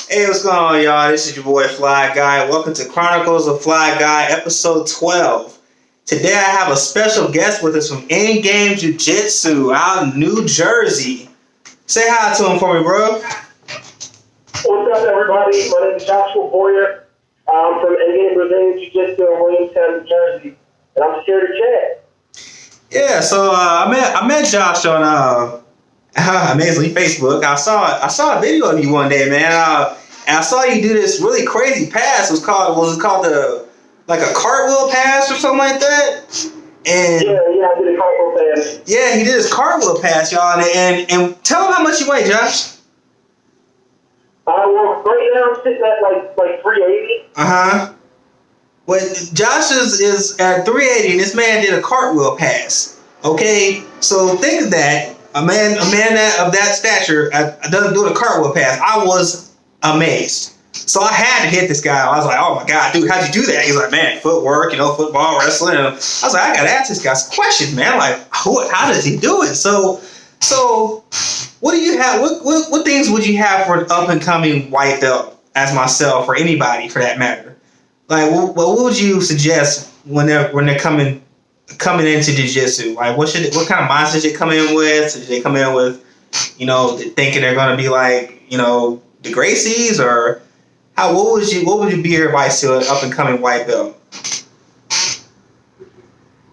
Hey, what's going on, y'all? This is your boy FlyGuy. Welcome to Chronicles of FlyGuy, episode 12. Today I have a special guest with us from End Game Jiujitsu out in New Jersey. Say hi to him for me, bro. What's up, everybody? My name is Joshua Boyer. I'm from End Game Jiujitsu in Williamstown, New Jersey, and I'm just here to chat. Yeah, so I met Josh on amazingly Facebook. I saw a video of you one day, man. And I saw you do this really crazy pass. Was it called like a cartwheel pass or something like that? And yeah, I did a cartwheel pass. Yeah, he did his cartwheel pass, y'all. And tell him how much you weigh, Josh. Well, right now I'm sitting at like 380. Well, Josh is at 380, and this man did a cartwheel pass. Okay, so think of that. A man of that stature doesn't do a cartwheel pass. I was amazed. So I had to hit this guy. I was like, oh my God, dude, how'd you do that? He's like, man, footwork, football, wrestling. And I was like, I gotta ask this guy some questions, man. Like, how does he do it? So what do you have? What things would you have for an up and coming white belt, as myself or anybody for that matter? Like, what would you suggest when they're coming into jiu-jitsu? Like, what kind of mindset should they come in with? Should they come in with, thinking they're going to be like, the Gracies, or what would be your advice to an up and coming white belt?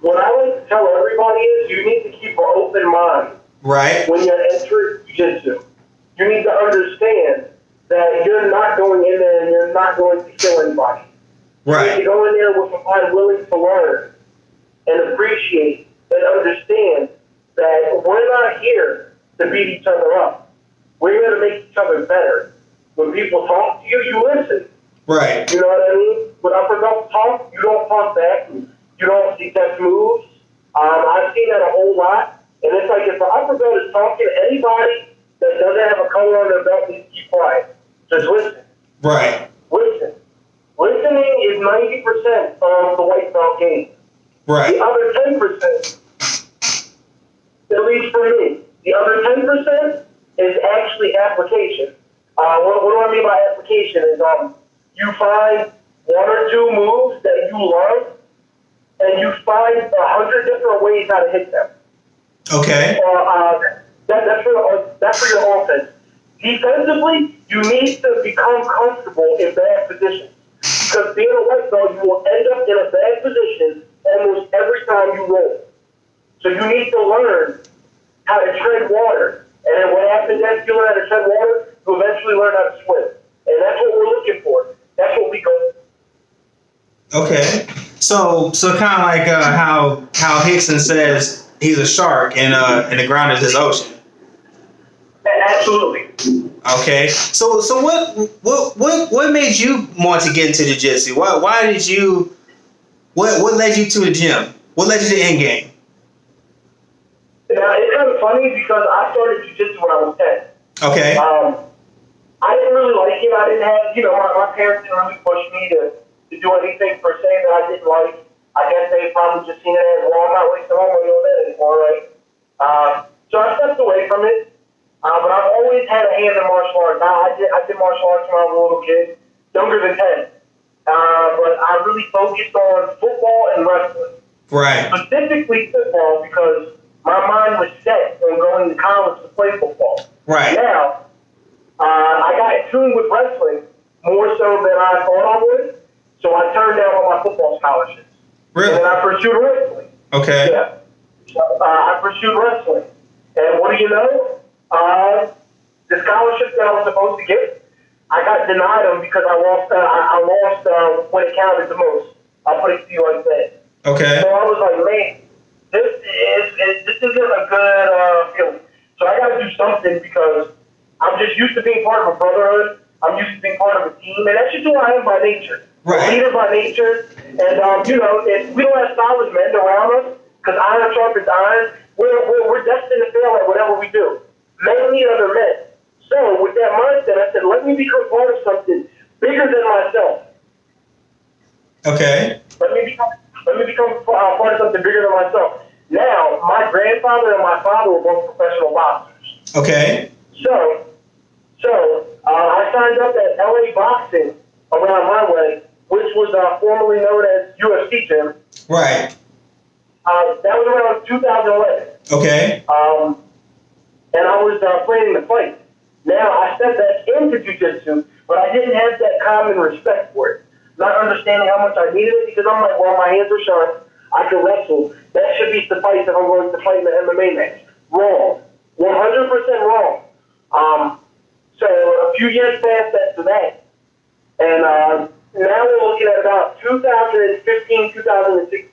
What I like to tell everybody is you need to keep an open mind. Right. When you're entering jiu-jitsu, you need to understand that you're not going in there and you're not going to kill anybody. Right. You need to go in there with a mind willing to learn and appreciate and understand that we're not here to beat each other up. We're here to make each other better. When people talk to you, you listen. Right. You know what I mean? When uppercuts talk, you don't talk back. You don't suggest moves. I've seen that a whole lot. And it's like if the uppercut is talking to anybody that doesn't have a color on their belt, needs to keep quiet. Just listen. Right. Listen. Listening is 90% of the white belt game. Right. The other 10%, at least for me, the other 10% is actually application. What do I mean by application is you find one or two moves that you love, and you find 100 different ways how to hit them. Okay. That's for your offense. Defensively, you need to become comfortable in bad positions. Because being a white belt, you will end up in a bad position almost every time you roll. So you need to learn how to tread water. And then what happens after you learn how to tread water, you eventually learn how to swim. And that's what we're looking for. That's what we go for. Okay. So kind of like how Hickson says he's a shark and the ground is his ocean. Absolutely. Okay. So what made you want to get into jiu-jitsu? Why did you? What led you to the gym? What led you to End Game? Now it's kind of funny because I started jiu-jitsu when I was 10. Okay. I didn't really like it. I didn't have, my parents didn't really push me to do anything per se that I didn't like. I guess they probably just seen it as, well, I'm not wasting my money on that anymore, right? So I stepped away from it. But I've always had a hand in martial arts. I did martial arts when I was a little kid, younger than 10. But I really focused on football and wrestling. Right. Specifically football because my mind was set on going to college to play football. Right. Now, I got in tune with wrestling more so than I thought I would, so I turned down all my football scholarships. Really? And I pursued wrestling. Okay. Yeah. I pursued wrestling. And what do you know? The scholarships that I was supposed to get, I got denied them because I lost when it counted the most. I'll put it to you like that. Okay. So I was like, man, this isn't a good feeling. So I got to do something because I'm just used to being part of a brotherhood. I'm used to being part of a team, and that's just who I am by nature. Right. I'm a leader by nature, and if we don't have solid men around us, because iron sharpens iron, we're destined to fail at whatever we do. Men need other men. So with that mindset, I said, let me become part of something bigger than myself. Okay. Let me become part of something bigger than myself. Now, my grandfather and my father were both professional boxers. Okay. So I signed up at LA Boxing around my way, which was formerly known as UFC gym. Right. That was around 2011. Okay. And I was planning to fight. Now, I stepped back into jiu-jitsu, but I didn't have that common respect for it. Not understanding how much I needed it, because I'm like, well, my hands are sharp. I can wrestle. That should be suffice if I'm going to fight in an MMA match. Wrong. 100% wrong. So a few years passed after that. And now we're looking at about 2015, 2016.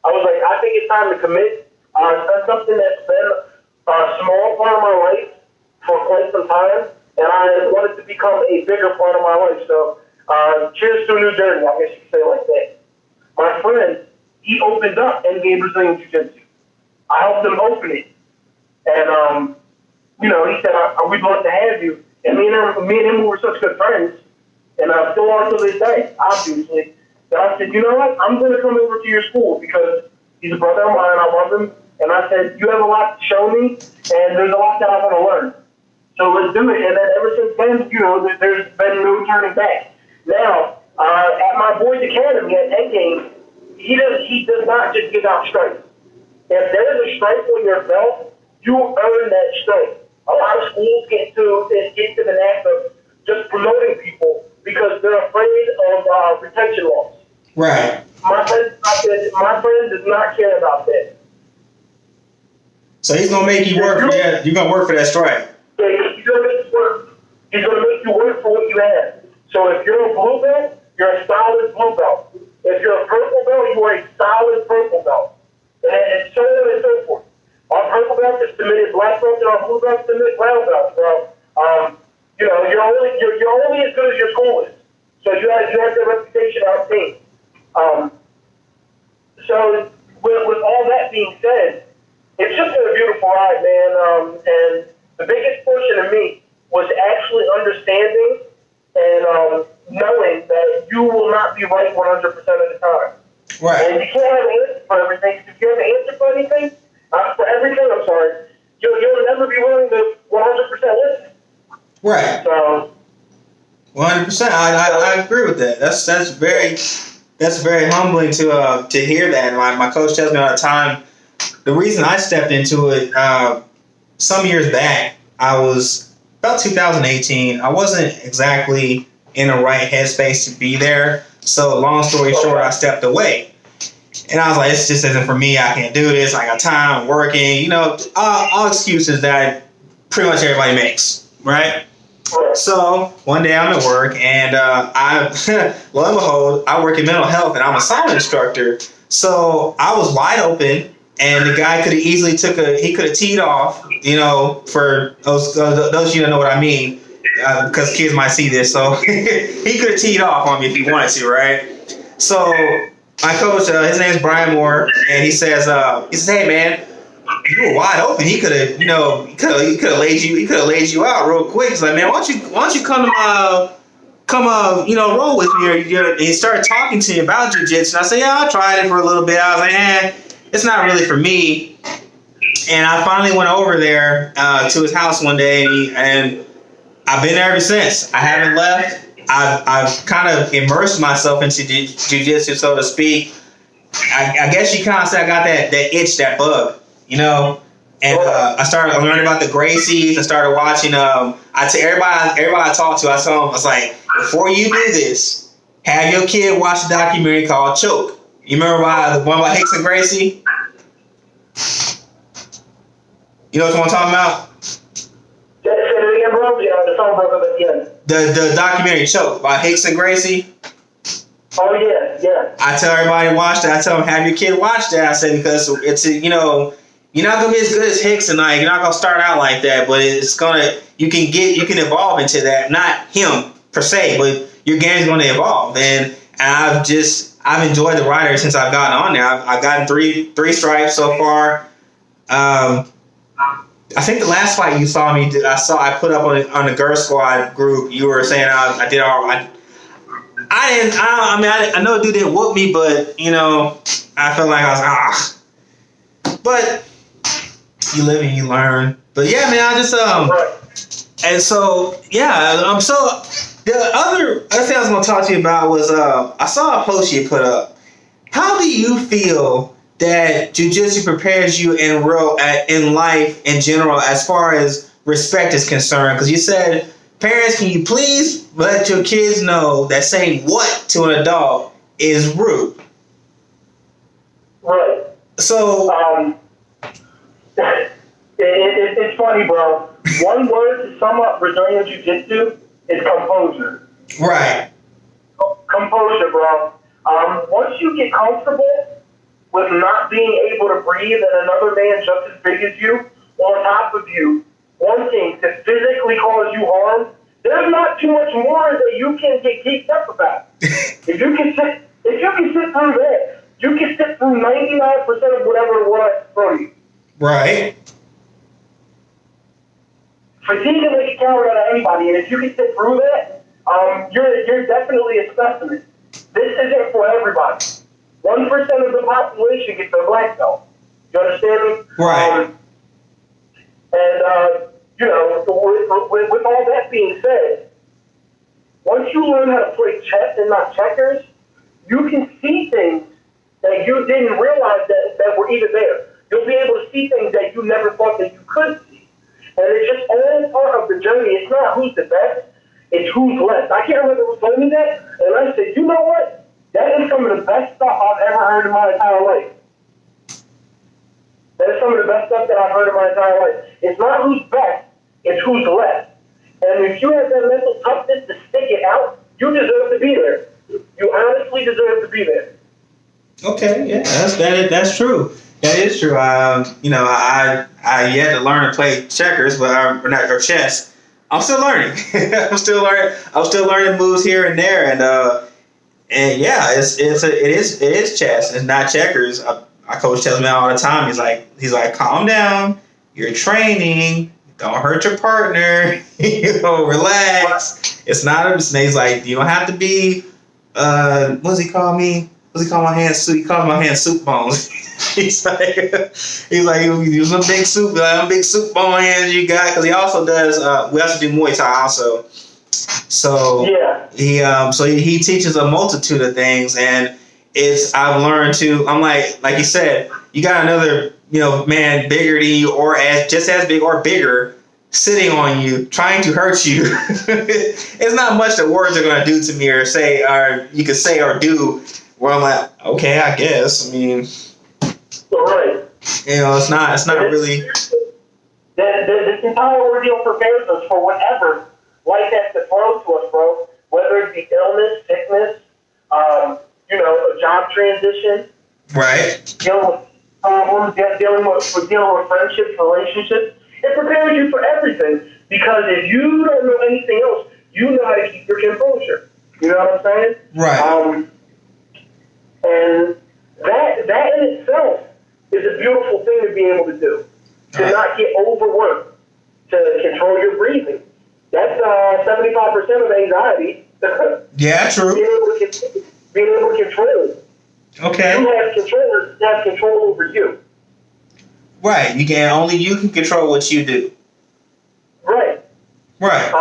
I was like, I think it's time to commit. That's something that's been a small part of my life for quite some time, and I wanted to become a bigger part of my life. So, cheers to NewJersey, I guess you could say it like that. My friend, he opened up End Game Jiujitsu. I helped him open it, and he said, "We'd love to have you." And me and him were such good friends, and still are to this day, obviously. That I said, you know what? I'm going to come over to your school because he's a brother of mine. I love him. And I said, you have a lot to show me, and there's a lot that I want to learn. So let's do it. And then ever since then, there's been no turning back. Now, at my boys' academy at End Game, he does not just give out stripes. If there's a stripe on your belt, you earn that stripe. A lot of schools get to the knack of just promoting people because they're afraid of retention loss. Right. My friend does not care about that. So he's gonna make you work. Yeah, you're gonna work for that strike. Yeah, he's gonna make you work. He's gonna make you work for what you have. So if you're a blue belt, you're a solid blue belt. If you're a purple belt, you are a solid purple belt. And so on and so forth. Our purple belt is submitted black belt, and our blue belt is submitted brown belt. So you're only as good as your school is. So you have that reputation out team. So with all that being said, it's just been a beautiful ride, man. And the biggest portion of me was actually understanding and knowing that you will not be right 100% of the time. Right. And you can't have an answer for everything. If you have an answer for anything, you'll never be willing to 100% listen. Right. So 100%. I agree with that. That's very humbling to hear that. My coach tells me all the time. The reason I stepped into it some years back, I was about 2018. I wasn't exactly in the right headspace to be there. So long story short, I stepped away. And I was like, this just isn't for me. I can't do this. I got time, I'm working. All excuses that pretty much everybody makes, right? So one day I'm at work, and lo and behold, I work in mental health, and I'm a sauna instructor. So I was wide open, and the guy could have easily he could have teed off, for those of you that know what I mean, because kids might see this. So he could have teed off on me if he wanted to, right? So my coach, his name's Brian Moore, and he says, hey man, you were wide open. He could have, he could have laid you out real quick. He's like, man, why don't you roll with me? And he started talking to me about jiu-jitsu. And I said, yeah, I tried it for a little bit. I was like, it's not really for me. And I finally went over there to his house one day, and I've been there ever since. I haven't left. I've kind of immersed myself into jiu-jitsu, so to speak. I guess you kind of say I got that itch, that bug, And I started learning about the Gracies. I started watching. I tell everybody I talked to, I told them, I was like, before you do this, have your kid watch a documentary called Choke. You remember the one about Hicks and Gracie? You know what I'm talking about? The documentary Choke by Hicks and Gracie. Oh yeah. I tell everybody to watch that. I tell them, have your kid watch that. I say, because it's you're not gonna be as good as Hicks, and you're not gonna start out like that. But you can evolve into that. Not him per se, but your game's gonna evolve. And I've enjoyed the rider since I've gotten on there. I've gotten three stripes so far. I think the last fight you saw me, I put up on the Girl Squad group. You were saying I did all right. I know a dude didn't whoop me, but I felt like I was But you live and you learn. But yeah, man, I just And so, yeah, so the other thing I was going to talk to you about was I saw a post you put up. How do you feel that jiu-jitsu prepares you in life in general as far as respect is concerned? Because you said, parents, can you please let your kids know that saying what to an adult is rude? Right. So, it's funny, bro. One word to sum up Brazilian Jiu-Jitsu is composure. right. Composure, bro. Once you get comfortable with not being able to breathe and another man just as big as you on top of you wanting to physically cause you harm, there's not too much more that you can get geeked up about. If you can sit through that, you can sit through 99% of whatever it was from you. Right. Fatigue can make a coward out of anybody, and if you can sit through that, you're definitely a specimen. This isn't for everybody. 1% of the population gets their black belt. You understand me? Right. With all that being said, once you learn how to play chess and not checkers, you can see things that you didn't realize that were even there. You'll be able to see things that you never thought that you could see. And it's just all part of the journey. It's not who's the best, it's who's left. I can't remember who told me that, and I said, you know what? That is some of the best stuff I've ever heard in my entire life. That is some of the best stuff that I've heard in my entire life. It's not who's best, it's who's left. And if you have that mental toughness to stick it out, you deserve to be there. You honestly deserve to be there. Okay, yeah, that's true. That is true. I yet to learn to play checkers, or chess. I'm still learning. I'm still learning moves here and there, and yeah, it is chess. It's not checkers. I coach tells me all the time. He's like, calm down. You're training. Don't hurt your partner. Relax. It's not. He's like, you don't have to be. What does he call me? What does he call my hands? He calls my hands soup bones. he's like, use some big soup bone hands you got, because he also does. We also do Muay Thai also. So yeah, he teaches a multitude of things, and I've learned to. I'm like you said, you got another man bigger than you, or just as big or bigger, sitting on you, trying to hurt you. It's not much that words are going to do to me or say, or you could say or do. Where I'm like, okay, I guess. I mean, right. It's not really. This entire ordeal prepares us for whatever life has to throw to us, bro. Whether it be illness, sickness, a job transition, right? Dealing with problems, dealing with friendships, relationships. It prepares you for everything, because if you don't know anything else, you know how to keep your composure. You know what I'm saying? Right. And that in itself is a beautiful thing to be able to do. To not get overworked, to control your breathing. That's 75% of anxiety. Yeah, true. Being able to control. Okay. You have control over you. Right. Only you can control what you do. Right. Right.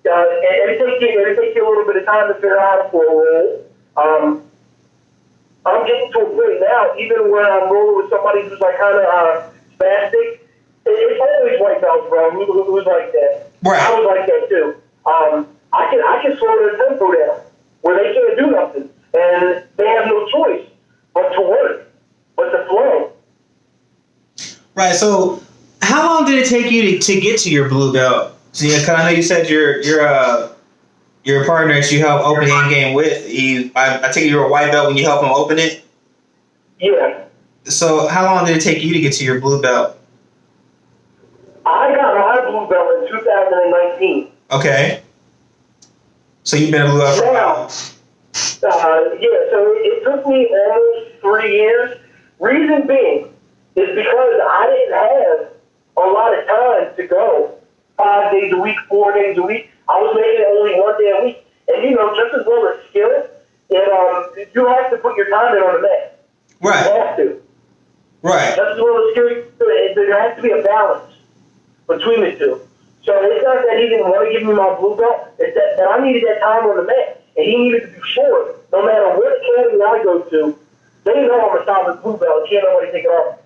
It takes you a little bit of time to figure out how to play a role. I'm getting to a point now, even when I'm rolling with somebody who's like kind of spastic. It's always white belts, bro. Who's like that? Right. I was like that too. I can slow their tempo down where they can't do nothing, and they have no choice but to work, but to flow. Right. So, how long did it take you to get to your blue belt? So, because I know you said your partner that you helped open End Game with, I take it you were a white belt when you helped him open it? Yeah. So how long did it take you to get to your blue belt? I got my blue belt in 2019. Okay. So you've been a blue belt for a while. So it took me almost 3 years. Reason being is because I didn't have a lot of time to go 5 days a week, 4 days a week. I was making only 1 day a week. And, just as well as skill, you have to put your time in on the mat. Right. You have to. Right. Just as well as skill, there has to be a balance between the two. So it he didn't want to give me my blue belt is that I needed that time on the mat. And he needed to be sure, no matter what academy I go to, they know I'm a solid blue belt. Can't nobody take it off.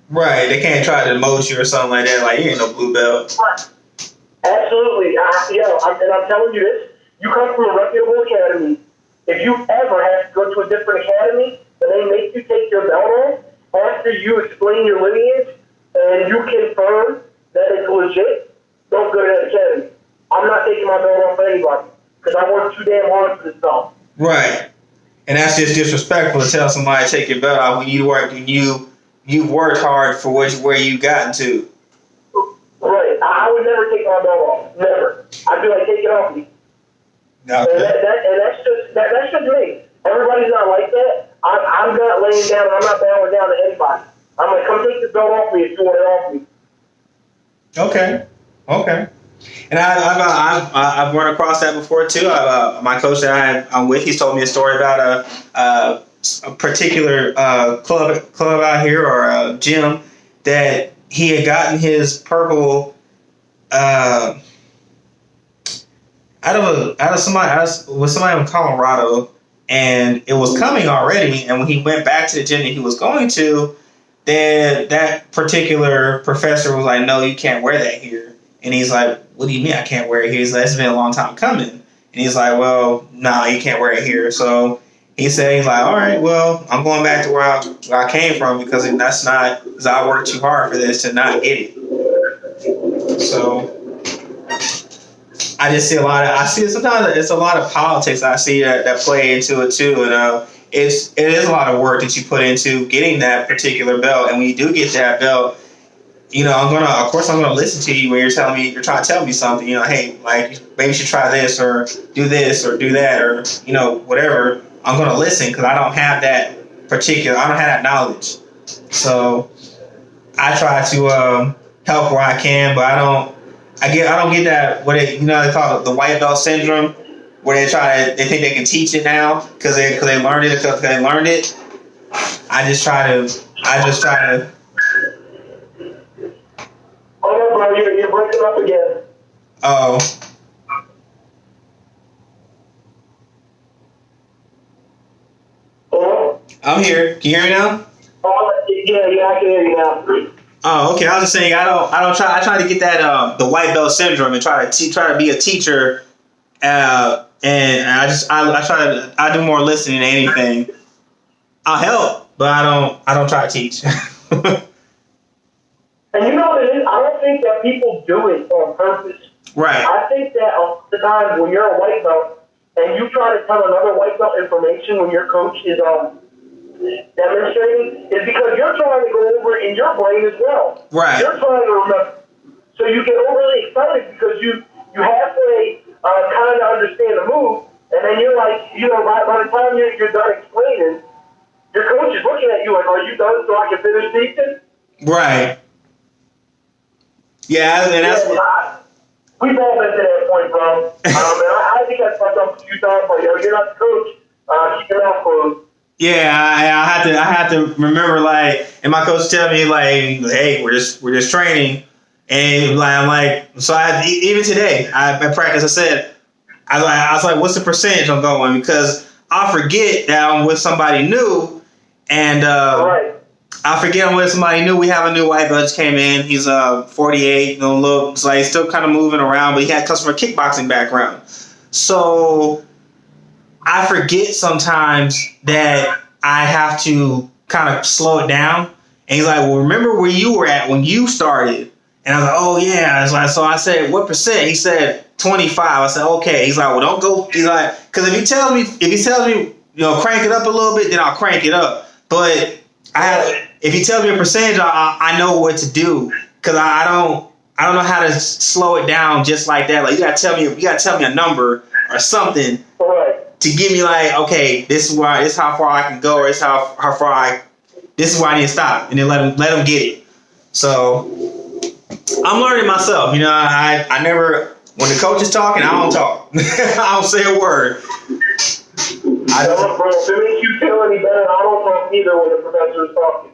Right. They can't try to demote you or something like that. Like, you ain't no blue belt. Right. Absolutely. I'm telling you this. You come from a reputable academy. If you ever have to go to a different academy and they make you take your belt off, after you explain your lineage and you confirm that it's legit, don't go to that academy. I'm not taking my belt off for anybody because I worked too damn hard for this belt. Right. And that's just disrespectful to tell somebody to take your belt off when you worked hard for where you gotten to. Right. I would never take my belt off. Never. I'd be like, take it off me. Okay. And that's just me. Everybody's not like that. I'm not laying down. I'm not bowing down to anybody. I'm like, come take this belt off me if you want it off me. Okay. And I've run across that before too. My coach that I'm with, he's told me a story about a particular club out here or a gym that he had gotten his purple out of somebody in Colorado, and it was coming already. And when he went back to the gym that he was going to, then that particular professor was like, "No, you can't wear that here." And he's like, "What do you mean I can't wear it here?" He's like, "It's been a long time coming." And he's like, "Well, no, you can't wear it here." So he's like, "All right, well, I'm going back to where I came from because I worked too hard for this to not get it." So I just see sometimes it's a lot of politics I see that play into it too. And it is a lot of work that you put into getting that particular belt. And when you do get that belt, you know, I'm gonna listen to you when you're trying to tell me something, you know, hey, like maybe you should try this or do that or, you know, whatever. I'm gonna listen because I don't have that knowledge. So I try to help where I can, but I don't get that they call it the white belt syndrome, where they think they can teach it now because they learned it. I just try to. Hold on, bro. You're breaking up again. Oh. Hello? I'm here. Can you hear me now? Oh, yeah, I can hear you now. Oh, okay. I was just saying I try to get that the white belt syndrome and try to be a teacher, and I do more listening than anything. I'll help, but I don't try to teach. And you know what it is? I don't think that people do it on purpose. Right. I think that a lot of times when you're a white belt and you try to tell another white belt information when your coach is demonstrating, is because you're trying to go over it in your brain as well. Right. You're trying to remember. So you get overly excited because you halfway kind of understand the move, and then you're like, you know, by the time you're done explaining, your coach is looking at you like, are you done so I can finish teaching? Right. Yeah, and that's we've all been to that point, bro. And I think I fucked up a few times, but you're not the coach. Keep your mouth closed. Yeah, I had to remember, like, and my coach tell me, like, hey, we're just training, and I'm like, so even today, at practice, I said, I was like, what's the percentage I'm going? Because I forget that I'm with somebody new, and Right. I forget I'm with somebody new. We have a new white belt just came in. He's 48, so he's still kind of moving around, but he comes from a kickboxing background. So I forget sometimes that I have to kind of slow it down. And he's like, well, remember where you were at when you started? And I was like, oh yeah. So I said, what percent? He said 25. I said, okay. He's like, well, don't go. He's like, because if he tells me, you know, crank it up a little bit, then I'll crank it up. But if he tells me a percentage, I know what to do, because I don't know how to slow it down just like that. Like you gotta tell me a number or something to give me like, okay, this is how far I can go, or this is this is where I need to stop, and then let him get it. So I'm learning myself. You know, I never, when the coach is talking, I don't talk. I don't say a word. I don't, bro. If it makes you feel any better, I don't talk either when the professor is talking.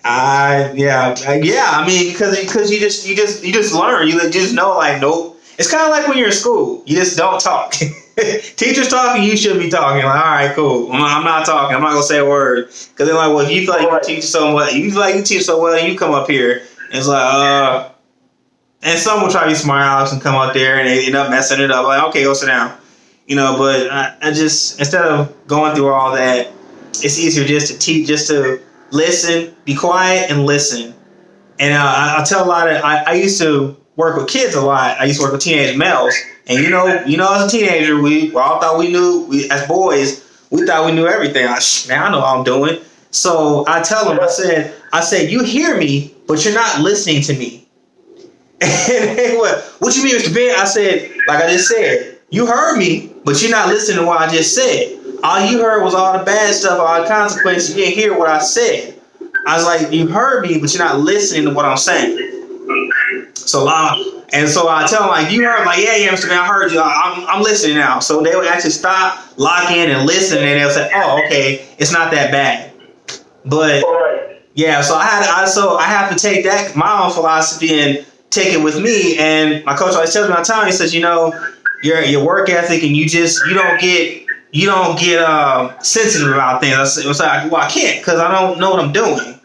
I mean, because you just learn. You just know, like, nope. It's kind of like when you're in school. You just don't talk. Teachers talking, you shouldn't be talking. Like, all right, cool. I'm not talking. I'm not gonna say a word. Because they're like, well, if you feel like you teach so well, and you come up here, and it's like, and some will try to be smart Alex and come up there and they end up messing it up. Like, okay, go sit down. But I just, instead of going through all that, it's easier just to teach, just to listen, be quiet and listen. And I tell a lot of, I used to work with kids a lot. I used to work with teenage males. And as a teenager, we all thought as boys, we thought we knew everything. Man, I know what I'm doing. So I tell them, I said, you hear me, but you're not listening to me. And they went, what you mean, Mr. Ben? I said, like I just said, you heard me, but you're not listening to what I just said. All you heard was all the bad stuff, all the consequences. You didn't hear what I said. I was like, you heard me, but you're not listening to what I'm saying. So I tell them, like, you heard, like, yeah, Mr. Ben, I heard you. I'm listening now. So they would actually stop, lock in, and listen, and they'll say, oh, okay, it's not that bad. But yeah, so I have to take that, my own philosophy, and take it with me. And my coach always tells me all the time, he says, your work ethic, and you don't get sensitive about things. It was like, well, I can't, because I don't know what I'm doing.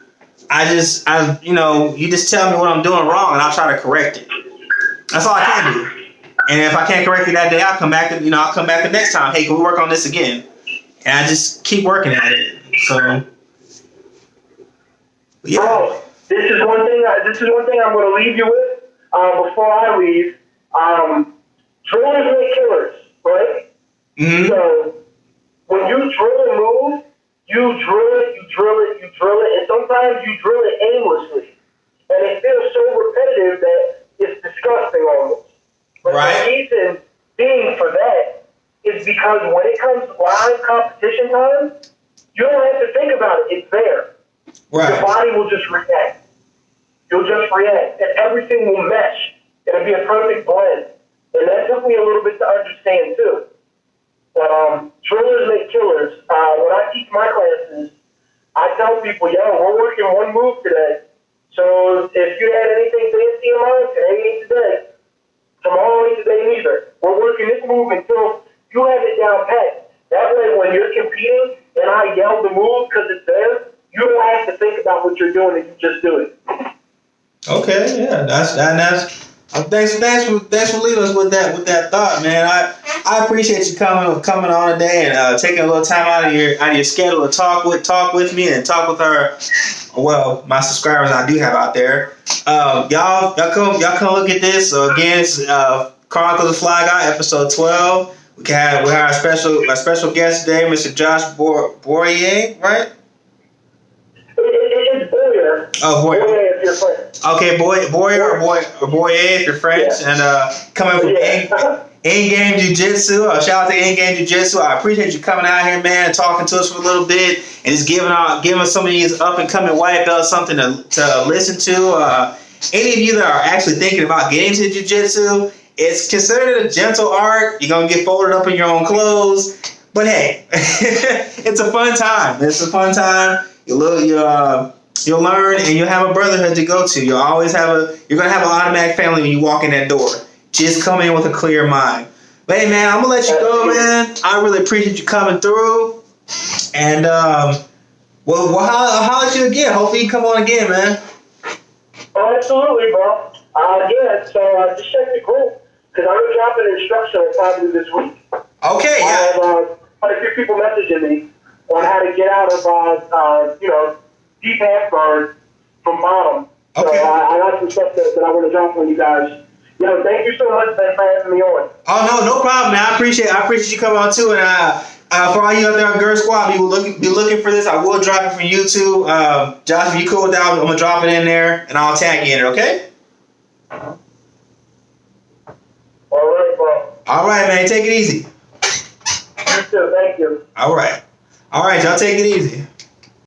You just tell me what I'm doing wrong, and I'll try to correct it. That's all I can do. And if I can't correct it that day, I'll come back the next time. Hey, can we work on this again? And I just keep working at it. So, yeah. Bro, this is one thing I'm going to leave you with before I leave. Drillers make killers, right? Mm-hmm. So when you drill a move, you drill it, and sometimes you drill it aimlessly. And it feels so repetitive that it's disgusting almost. But the reason being for that is because when it comes to live competition time, you don't have to think about it. It's there. Right. Your body will just react. You'll just react, and everything will mesh. It'll be a perfect blend. And that took me a little bit to understand, too. But drillers make killers. When I teach my classes, I tell people, we're working one move today. So if you had anything fancy in mind, today ain't today. Tomorrow ain't today neither. We're working this move until you have it down pat. That way, when you're competing and I yell the move because it's there, you don't have to think about what you're doing and you just do it. Okay, yeah, that's thanks for leading us with that thought, man. I appreciate you coming on today and taking a little time out of your schedule to talk with me and talk with my subscribers I do have out there. Y'all come look at this. So again, it's Chronicles of FlyGuy, episode 12. We have our special guest today, Mr. Josh Boyer, right? It's Boyer. Oh, Boyer. Boyer if you're French. Okay, Boyer or Boyer if you're French. Yeah. And coming from End Game Jiujitsu. Shout out to End Game Jiujitsu. I appreciate you coming out here, man, and talking to us for a little bit and just giving some of these up and coming white belts something to listen to. Any of you that are actually thinking about getting into jiu-jitsu, it's considered a gentle art. You're gonna get folded up in your own clothes, but hey, it's a fun time. It's a fun time. You'll learn, and you'll have a brotherhood to go to. You're gonna have an automatic family when you walk in that door. Just come in with a clear mind. But hey, man, I'm gonna let you go, man. I really appreciate you coming through, and we'll holler at you again. Hopefully, you come on again, man. Oh, absolutely, bro. So just check the group because I'm gonna drop an instructional probably this week. Okay, yeah. I have quite a few people messaging me on how to get out of deep half guard from bottom. Okay. So I got some stuff that I want to drop on you guys. Thank you so much, Ben, for having me on. Oh no problem, man. I appreciate you coming on too, and for all you out there on Girl Squad, be looking for this. I will drop it from YouTube. Josh, if you cool with that, I'm gonna drop it in there, and I'll tag you in it. Okay? All right, bro. All right, man. Take it easy. You too. Thank you. All right, y'all. Take it easy.